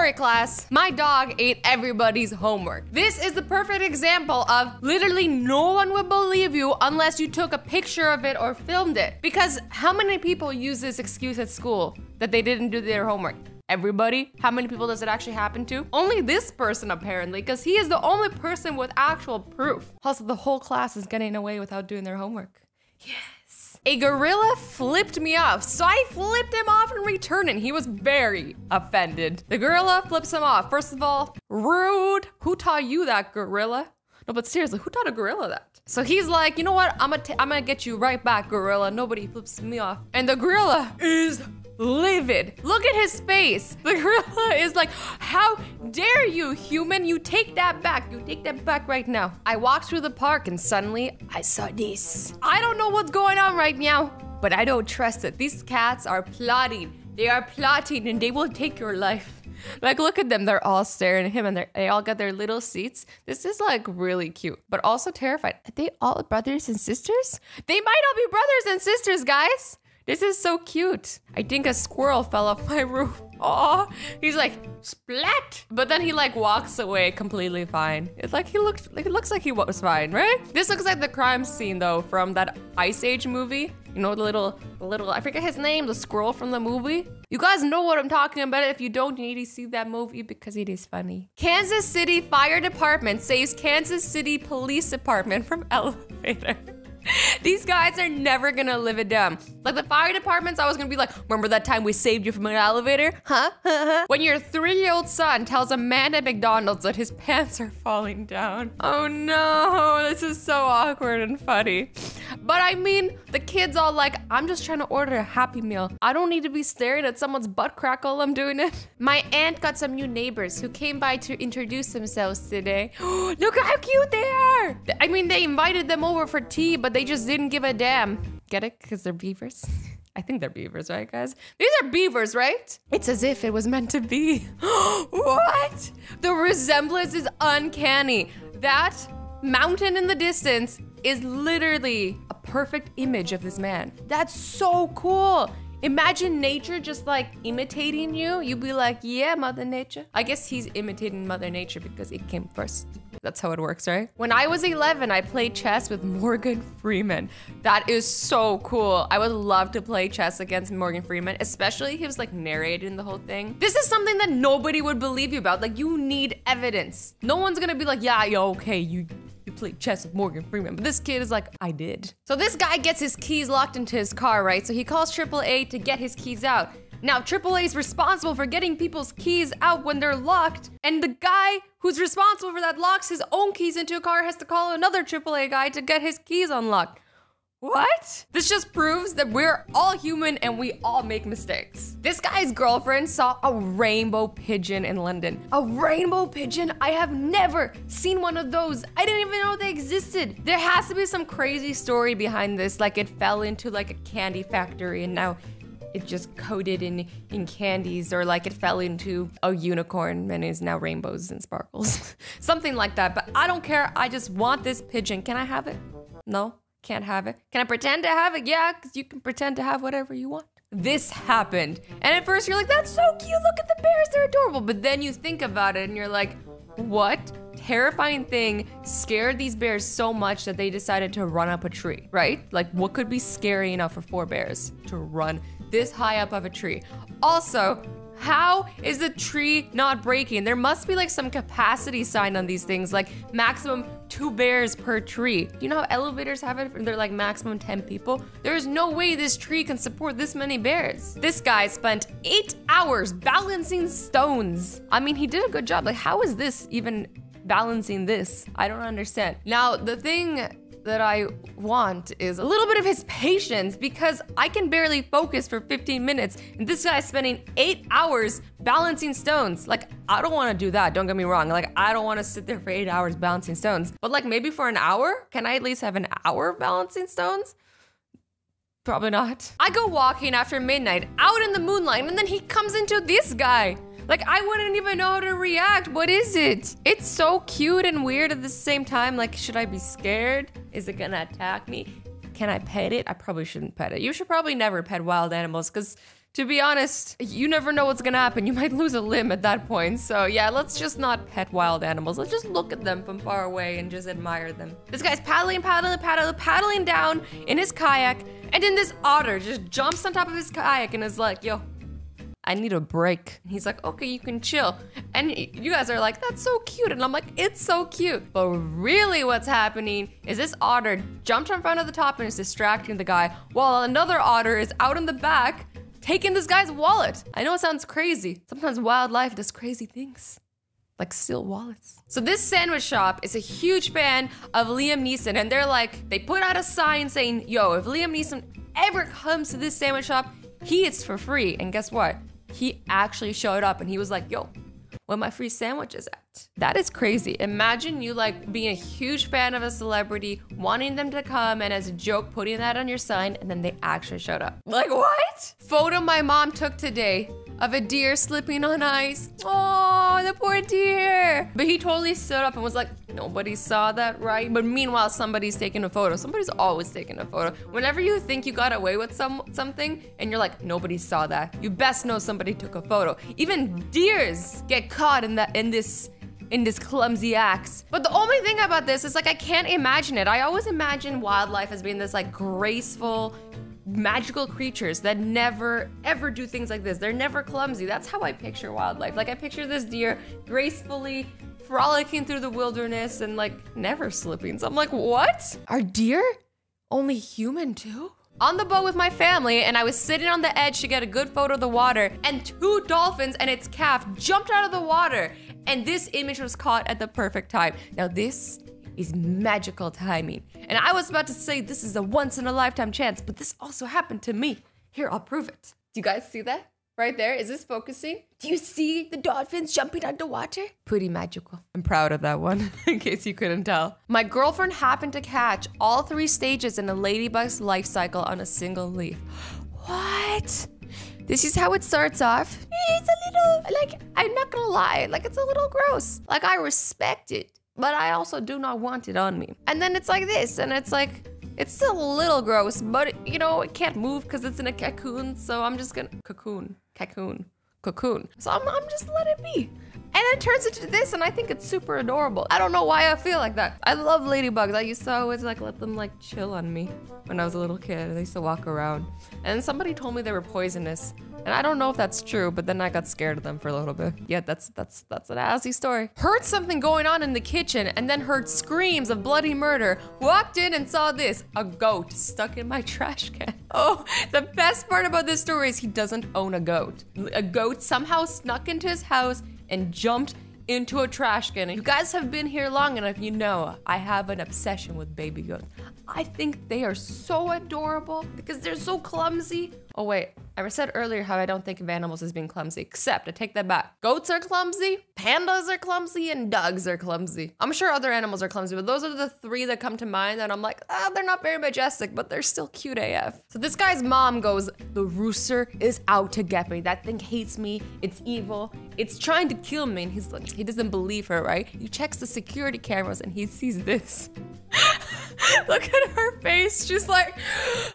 Story class. My dog ate everybody's homework. This is the perfect example of literally no one would believe you unless you took a picture of it or filmed it. Because how many people use this excuse at school that they didn't do their homework? Everybody? How many people does it actually happen to? Only this person apparently, because he is the only person with actual proof. Also, the whole class is getting away without doing their homework. Yes. A gorilla flipped me off, so I flipped him off in return, and he was very offended. The gorilla flips him off. First of all, rude. Who taught you that, gorilla? No, but seriously, who taught a gorilla that? So he's like, you know what? I'm gonna get you right back, gorilla. Nobody flips me off. And the gorilla is livid. Look at his face. The gorilla is like, how dare you, human? You take that back. You take that back right now. I walked through the park and suddenly I saw this. I don't know what's going on right now, but I don't trust it. These cats are plotting. They are plotting and they will take your life. Like, look at them. They're all staring at him and they all got their little seats. This is like really cute, but also terrified. Are they all brothers and sisters? They might all be brothers and sisters, guys. This is so cute. I think a squirrel fell off my roof. Oh, he's like, splat. But then he like walks away completely fine. It's like it looks like he was fine, right? This looks like the crime scene though from that Ice Age movie. You know, the little, I forget his name, the squirrel from the movie. You guys know what I'm talking about. If you don't, you need to see that movie because it is funny. Kansas City Fire Department saves Kansas City Police Department from elevator. These guys are never gonna live it down. Like the fire department's always gonna be like, remember that time we saved you from an elevator? Huh? When your 3-year-old son tells a man at McDonald's that his pants are falling down. Oh no, this is so awkward and funny. But I mean, the kid's all like, I'm just trying to order a Happy Meal. I don't need to be staring at someone's butt crack while I'm doing it. My aunt got some new neighbors who came by to introduce themselves today. Look how cute they are. I mean, they invited them over for tea, but they just didn't give a damn. Get it? Because they're beavers. I think they're beavers, right, guys? These are beavers, right? It's as if it was meant to be. What? The resemblance is uncanny. That mountain in the distance is literally a perfect image of this man. That's so cool. Imagine nature just like imitating you. You'd be like, yeah, Mother Nature. I guess he's imitating Mother Nature because it came first. That's how it works, right? When I was 11, I played chess with Morgan Freeman. That is so cool. I would love to play chess against Morgan Freeman, especially he was like narrating the whole thing. This is something that nobody would believe you about. Like, you need evidence. No one's gonna be like, yeah, okay, you played chess with Morgan Freeman. But this kid is like, I did. So this guy gets his keys locked into his car, right? So he calls AAA to get his keys out. Now, AAA is responsible for getting people's keys out when they're locked. And the guy who's responsible for that locks his own keys into a car has to call another AAA guy to get his keys unlocked. What? This just proves that we're all human and we all make mistakes. This guy's girlfriend saw a rainbow pigeon in London. A rainbow pigeon? I have never seen one of those. I didn't even know they existed. There has to be some crazy story behind this, like it fell into like a candy factory and now it just coated in candies, or like it fell into a unicorn and is now rainbows and sparkles. Something like that, but I don't care. I just want this pigeon. Can I have it? No? Can't have it. Can I pretend to have it? Yeah, because you can pretend to have whatever you want. This happened. And at first you're like, that's so cute. Look at the bears. They're adorable. But then you think about it and you're like, what terrifying thing scared these bears so much that they decided to run up a tree, right? Like, what could be scary enough for 4 bears to run this high up of a tree? Also, how is the tree not breaking? There must be like some capacity sign on these things, like maximum 2 bears per tree. Do you know how elevators have it? They're like maximum 10 people. There's no way this tree can support this many bears. This guy spent 8 hours balancing stones. I mean, he did a good job. Like, how is this even balancing this? I don't understand. Now, the thing that I want is a little bit of his patience, because I can barely focus for 15 minutes and this guy's spending 8 hours balancing stones. Like, I don't want to do that, don't get me wrong. Like, I don't want to sit there for 8 hours balancing stones, but like maybe for an hour? Can I at least have an hour balancing stones? Probably not. I go walking after midnight out in the moonlight and then he comes into this guy. Like, I wouldn't even know how to react. What is it? It's so cute and weird at the same time. Like, should I be scared? Is it gonna attack me? Can I pet it? I probably shouldn't pet it. You should probably never pet wild animals because to be honest, you never know what's gonna happen. You might lose a limb at that point. So yeah, let's just not pet wild animals. Let's just look at them from far away and just admire them. This guy's paddling down in his kayak, and then this otter just jumps on top of his kayak and is like, yo, I need a break. And he's like, okay, you can chill. And you guys are like, that's so cute. And I'm like, it's so cute. But really what's happening is this otter jumped in front of the top and is distracting the guy, while another otter is out in the back taking this guy's wallet. I know it sounds crazy. Sometimes wildlife does crazy things, like steal wallets. So this sandwich shop is a huge fan of Liam Neeson, and they're like, they put out a sign saying, yo, if Liam Neeson ever comes to this sandwich shop, he eats for free. And guess what? He actually showed up and he was like, yo, where my free sandwiches at? That is crazy. Imagine you like being a huge fan of a celebrity, wanting them to come, and as a joke, putting that on your sign, and then they actually showed up. Like, what? Photo my mom took today of a deer slipping on ice. Oh, the poor deer. But he totally stood up and was like, nobody saw that, right? But meanwhile, somebody's taking a photo. Somebody's always taking a photo. Whenever you think you got away with something and you're like, nobody saw that, you best know somebody took a photo. Even deers get caught in this clumsy acts. But the only thing about this is like, I can't imagine it. I always imagine wildlife as being this like graceful, magical creatures that never ever do things like this. They're never clumsy. That's how I picture wildlife. Like I picture this deer gracefully frolicking through the wilderness and like never slipping. So I'm like, what? Are deer only human too? On the boat with my family, and I was sitting on the edge to get a good photo of the water, and 2 dolphins and its calf jumped out of the water, and this image was caught at the perfect time. Now this is magical timing. And I was about to say this is a once-in-a-lifetime chance, but this also happened to me. Here, I'll prove it. Do you guys see that? Right there? Is this focusing? Do you see the dolphins jumping underwater? Pretty magical. I'm proud of that one, in case you couldn't tell. My girlfriend happened to catch all 3 stages in a ladybug's life cycle on a single leaf. What? This is how it starts off. It's a little, like, I'm not gonna lie, like it's a little gross. Like I respect it, but I also do not want it on me. And then it's like this, and it's like, it's still a little gross, but you know, it can't move because it's in a cocoon, so I'm just gonna, cocoon. So I'm just let it be. And then it turns into this, and I think it's super adorable. I don't know why I feel like that. I love ladybugs. I used to always like let them like chill on me when I was a little kid. They used to walk around. And somebody told me they were poisonous. And I don't know if that's true, but then I got scared of them for a little bit. Yeah, that's an Azzy story. Heard something going on in the kitchen and then heard screams of bloody murder. Walked in and saw this, a goat stuck in my trash can. Oh, the best part about this story is he doesn't own a goat. A goat somehow snuck into his house and jumped into a trash can. If you guys have been here long enough, you know I have an obsession with baby goats. I think they are so adorable because they're so clumsy. Oh wait, I said earlier how I don't think of animals as being clumsy, except I take that back. Goats are clumsy, pandas are clumsy, and dogs are clumsy. I'm sure other animals are clumsy, but those are the 3 that come to mind that I'm like, they're not very majestic, but they're still cute AF. So this guy's mom goes, the rooster is out to get me. That thing hates me, it's evil, it's trying to kill me. And he's like, he doesn't believe her, right? He checks the security cameras and he sees this. Look at her face, she's like,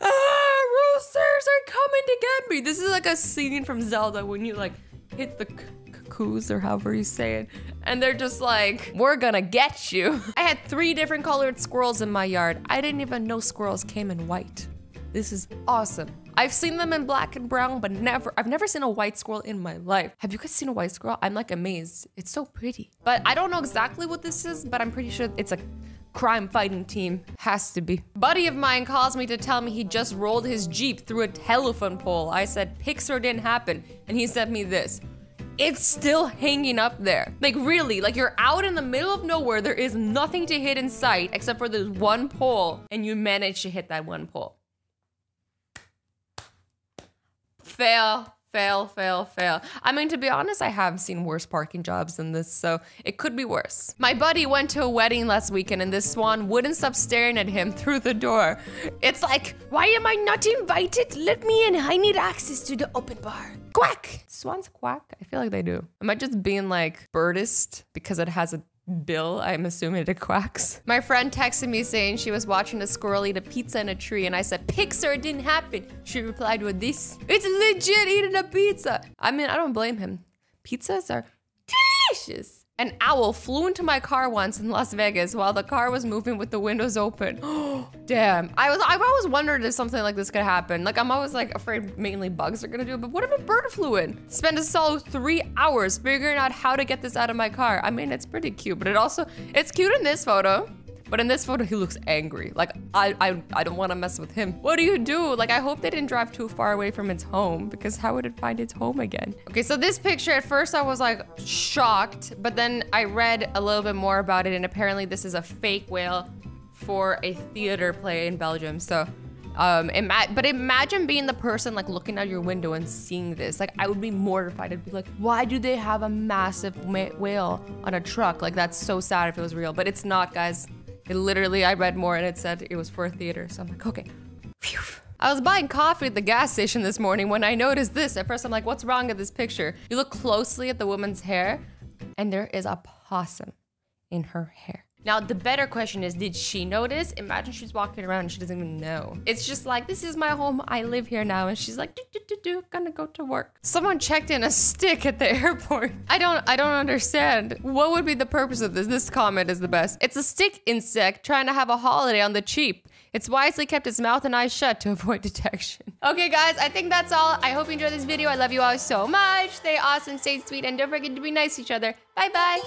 roosters are coming to get me. This is like a scene from Zelda when you like hit the cuckoos or however you say it, and they're just like, we're gonna get you. I had 3 different colored squirrels in my yard. I didn't even know squirrels came in white. This is awesome. I've seen them in black and brown, but I've never seen a white squirrel in my life. Have you guys seen a white squirrel? I'm like amazed. It's so pretty. But I don't know exactly what this is, but I'm pretty sure it's a crime fighting team. Has to be. Buddy of mine calls me to tell me he just rolled his Jeep through a telephone pole. I said Pixar didn't happen, and he sent me this. It's still hanging up there. Like really, like you're out in the middle of nowhere, there is nothing to hit in sight except for this one pole, and you managed to hit that one pole. Fail. I mean, to be honest, I have seen worse parking jobs than this, so it could be worse. My buddy went to a wedding last weekend and this swan wouldn't stop staring at him through the door. It's like, why am I not invited? Let me in, I need access to the open bar. Quack! Swans quack? I feel like they do. Am I just being like birdist because it has a Bill, I'm assuming it quacks. My friend texted me saying she was watching a squirrel eat a pizza in a tree, and I said, Pixar, it didn't happen. She replied with this: it's legit eating a pizza. I mean, I don't blame him. Pizzas are delicious. An owl flew into my car once in Las Vegas while the car was moving with the windows open. Damn. I've always wondered if something like this could happen. Like, I'm always like afraid mainly bugs are gonna do it, but what if a bird flew in? Spent a solid 3 hours figuring out how to get this out of my car. I mean, it's pretty cute, but it's cute in this photo. But in this photo, he looks angry. Like, I don't want to mess with him. What do you do? Like, I hope they didn't drive too far away from its home, because how would it find its home again? Okay, so this picture, at first I was like shocked, but then I read a little bit more about it, and apparently this is a fake whale for a theater play in Belgium. So, but imagine being the person like looking out your window and seeing this. Like, I would be mortified. I'd be like, why do they have a massive whale on a truck? Like, that's so sad if it was real, but it's not, guys. It literally, I read more and it said it was for a theater. So I'm like, okay. Phew. I was buying coffee at the gas station this morning when I noticed this. At first I'm like, what's wrong with this picture? You look closely at the woman's hair and there is a possum in her hair. Now, the better question is, did she notice? Imagine she's walking around and she doesn't even know. It's just like, this is my home, I live here now. And she's like, gonna go to work. Someone checked in a stick at the airport. I don't understand. What would be the purpose of this? This comment is the best. It's a stick insect trying to have a holiday on the cheap. It's wisely kept its mouth and eyes shut to avoid detection. Okay, guys, I think that's all. I hope you enjoyed this video. I love you all so much. Stay awesome, stay sweet, and don't forget to be nice to each other. Bye-bye.